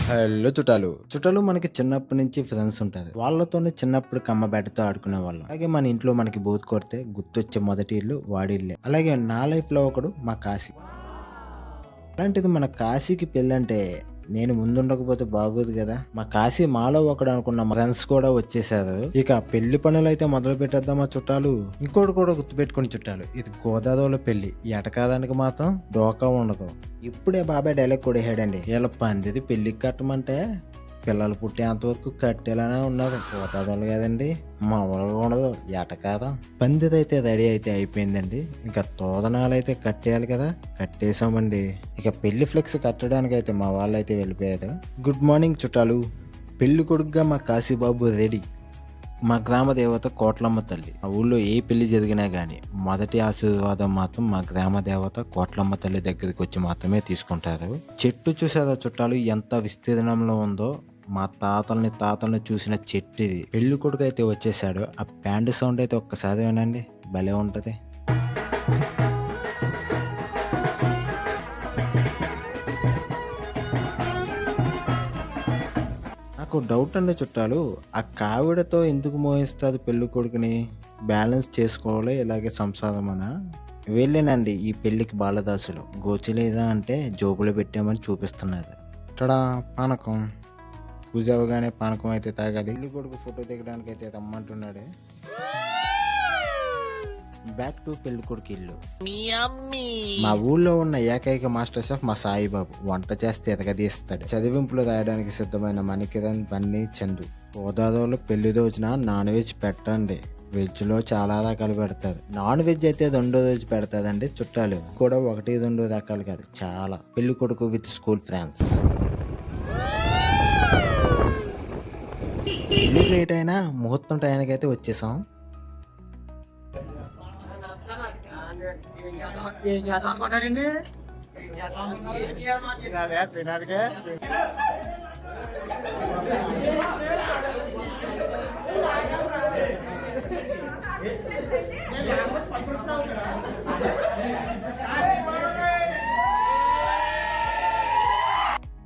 Hello చుట్టాలు. చుట్టాలు మనకి చిన్నప్పటి నుంచి ఫ్రెండ్స్ ఉంటారు. వాళ్ళతోనే చిన్నప్పుడు కమ్మబెట్టతో ఆడుకునేవాళ్ళం. అలాగే మన ఇంట్లో మనకి బూతు కొడితే గుర్తొచ్చే మొదటి ఇల్లు వాడిల్లే. అలాగే నా లైఫ్‌లో ఒకడు మా కాశీ. అలాంటిది మన కాశీకి పెళ్ళంటే నేను ముందుండకపోతే బాగోదు గదా! మా కాశీ మాలో ఒకడు అనుకున్న మా ఫ్రెండ్స్ కూడా వచ్చేసారు. ఇక పెళ్లి పనులైతే మొదలు పెట్టేద్దామా చుట్టాలు. ఇంకోటి కూడా గుర్తుపెట్టుకోండి చుట్టాలు. ఇది గోదావరిలో పెళ్లి. ఎటకారానికి మాత్రం డోకా ఉండదు. ఇప్పుడే బాబాయ్ డైలాగ్ కొట్టేసాడండి. ఈళ్ళ పందిది పెళ్ళికి కట్టమంటే పిల్లలు పుట్టేంత వరకు కట్టేలానే ఉన్నది. గోదావరి కదండి. మామూలుగా ఉండదు. ఎటకారం. పందిదైతే రెడీ అయితే అయిపోయిందండి. ఇంకా తోరణాలైతే కట్టేయాలి కదా! కట్టేసామండి. ఇక పెళ్లి ఫ్లెక్స్ కట్టడానికైతే మా వాళ్ళైతే వెళ్ళిపోయారు. గుడ్ మార్నింగ్ చుట్టాలు. పెళ్లి కొడుకుగా మా కాశీబాబు రెడీ. మా గ్రామ దేవత కోట్లమ్మ తల్లి. ఆ ఊళ్ళో ఏ పెళ్లి జరిగినా గానీ మొదటి ఆశీర్వాదం మాత్రం మా గ్రామ దేవత కోట్లమ్మ తల్లి దగ్గరికి వచ్చి మాత్రమే తీసుకుంటారు. చెట్టు చూసారా చుట్టాలు ఎంత విస్తీర్ణంలో ఉందో. మా తాతల్ని చూసిన చెట్టు ఇది. పెళ్లి కొడుకు అయితే వచ్చేసాడు. ఆ బ్యాండ్ సౌండ్ అయితే ఒక్కసారి వినండి. భలే ఉంటది. నాకు డౌట్ అండి చుట్టాలు. ఆ కావిడతో ఎందుకు మోహిస్తారు పెళ్లి కొడుకుని? బ్యాలెన్స్ చేసుకోవాలి ఇలాగే సంసారమనా? వీళ్ళేనండి ఈ పెళ్ళికి బాలదాసులు. గోచిలేదా అంటే జోబులో పెట్టామని చూపిస్తున్నారు. టడా పానకం. పూజ అవ్వగానే పానకం అయితే తాగాలి. పెళ్లి కొడుకు ఫోటో దిగడానికి అయితే రమ్మంటున్నాడే. బ్యాక్ టు పెళ్లి కొడుకు ఇల్లు. మా ఊళ్ళో ఉన్న ఏకైక మాస్టర్ షెఫ్ మా సాయిబాబు. వంట చేస్తే ఎరగదీస్తాడు. చదివింపులు రాయడానికి సిద్ధమైన మణికిరణ్, బన్నీ, చందు. గోదావరిలో పెళ్లి రోజున నాన్ వెజ్ పెట్టండి. వెజ్ లో చాలా రకాలు పెడతారు. నాన్ వెజ్ అయితే రెండో రోజు పెడతాదండి చుట్టాలు. కూడా ఒకటి రెండు రకాలు కాదు చాలా. పెళ్లి కొడుకు విత్ స్కూల్ ఫ్రెండ్స్. పెళ్లి లేట్ అయినా ముహూర్తం టైంకి అయితే వచ్చేసాం.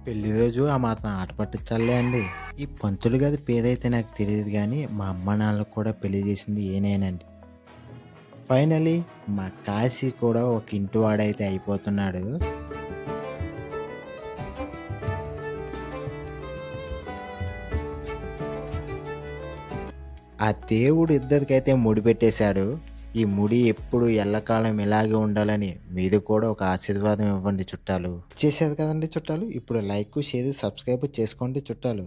పెళ్లి రోజు ఆ మాత్రం ఆట పట్టించాలే అండి. ఈ పంతులు గారి పేరైతే నాకు తెలియదు కానీ మా అమ్మ నాన్నలకు కూడా పెళ్లి చేసింది ఈయనేనండి. ఫైనలీ మా కాశీ కూడా ఒక ఇంటివాడైతే అయిపోతున్నాడు. ఆ దేవుడు ఇద్దరికైతే ముడి పెట్టేశాడు. ఈ ముడి ఎప్పుడు ఎల్లకాలం ఇలాగే ఉండాలని మీరు కూడా ఒక ఆశీర్వాదం ఇవ్వండి చుట్టాలు. చేశారు కదండి చుట్టాలు. ఇప్పుడు లైక్, షేర్, సబ్స్క్రైబ్ చేసుకోండి చుట్టాలు.